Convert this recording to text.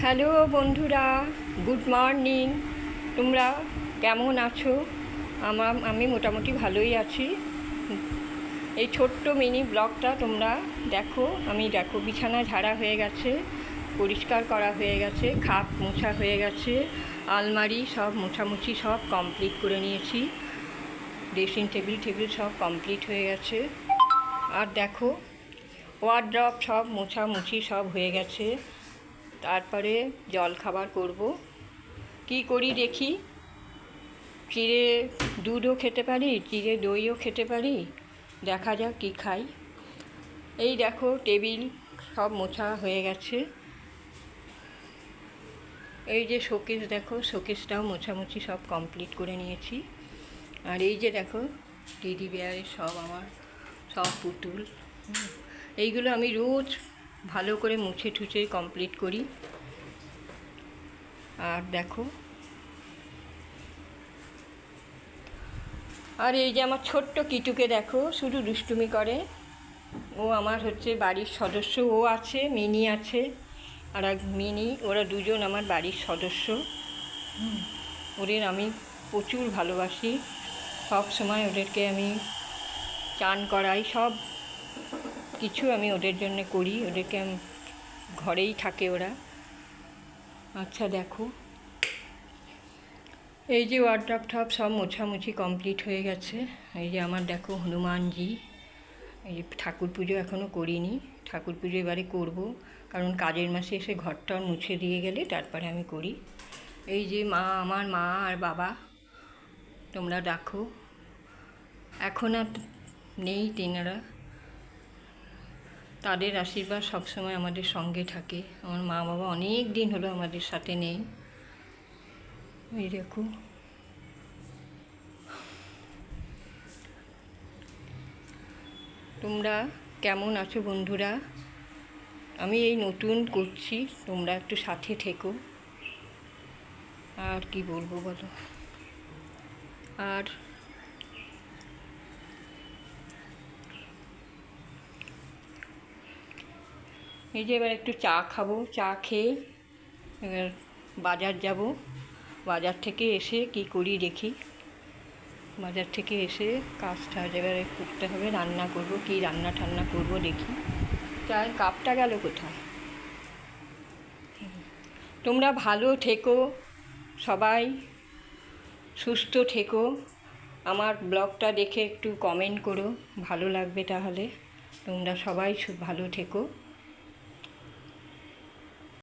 Hello বন্ধুরা, good morning. তোমরা কেমন আছো? আমি মোটামুটি ভালোই আছি। এই ছোট্ট মিনি ব্লগটা তোমরা দেখো। দেখো বিছানা ঝাড়া হয়ে গেছে, পরিষ্কার করা হয়ে গেছে, খাট মোছা হয়ে গেছে, আলমারি সব মোছামুছি সব কমপ্লিট করে নিয়েছি, ড্রেসিং টেবিল সব কমপ্লিট হয়ে গেছে। আর দেখো ওয়ার্ড্রপ সব মোছামুছি সব হয়ে গেছে। তারপরে জল খাবার করব। কি করি দেখি, চিড়ে দুধও খেতে পারি, চিড়ে দইও খেতে পারি, দেখা যাক কী খাই। এই দেখো টেবিল সব মোছা হয়ে গেছে। এই যে শোকেস, দেখো শোকেসটাও মোছামুছি সব কমপ্লিট করে নিয়েছি। আর এই যে দেখো টেডি বিয়ারের সব আমার সব পুতুল, এইগুলো আমি রোজ ভালো করে মুছে ঠুছে কমপ্লিট করি। আর দেখো, আর এই যে আমার ছোট্ট কিটুকে দেখো, শুধু দুষ্টুমি করে। ও আমার হচ্ছে বাড়ির সদস্য। ও আছে, মিনি আছে, আর এক মিনি, ওরা দুজন আমার বাড়ির সদস্য। ওদের আমি প্রচুর ভালোবাসি। সব সময় ওদেরকে আমি চান করাই, সব কিছু আমি ওদের জন্য করি। ওদেরকে ঘরেই থাকে ওরা। আচ্ছা দেখো, এই যে ওয়ার্ড্রপ টপ সব মোছামুছি কমপ্লিট হয়ে গেছে। এই যে আমার দেখো হনুমানজি। এই যে ঠাকুর পুজো এখনও করিনি, ঠাকুর পুজো এবারে করব, কারণ কাজের মাসে এসে ঘরটা মুছে দিয়ে গেলে তারপরে আমি করি। এই যে আমার মা আর বাবা, তোমরা দেখো, এখন আর নেই তেনারা। তাদের আশীর্বাদ সবসময় আমাদের সঙ্গে থাকে। আমার মা বাবা অনেক দিন হলো আমাদের সাথে নেই। এই দেখো, তোমরা কেমন আছো বন্ধুরা? আমি এই নতুন করছি, তোমরা একটু সাথে থেকো। আর কি বলবো বলো। আর এই যে এবার একটু চা খাবো, চা খেয়ে এবার বাজার যাব। বাজার থেকে এসে কি করি দেখি। বাজার থেকে এসে কাজটা এবারে করতে হবে, রান্না করব, কি রান্না ঠান্না করব দেখি। চায়ের কাপটা গেল কোথায়? তোমরা ভালো থেকো, সবাই সুস্থ থেকো। আমার ব্লগটা দেখে একটু কমেন্ট করো, ভালো লাগবে তাহলে। তোমরা সবাই ভালো থেকো।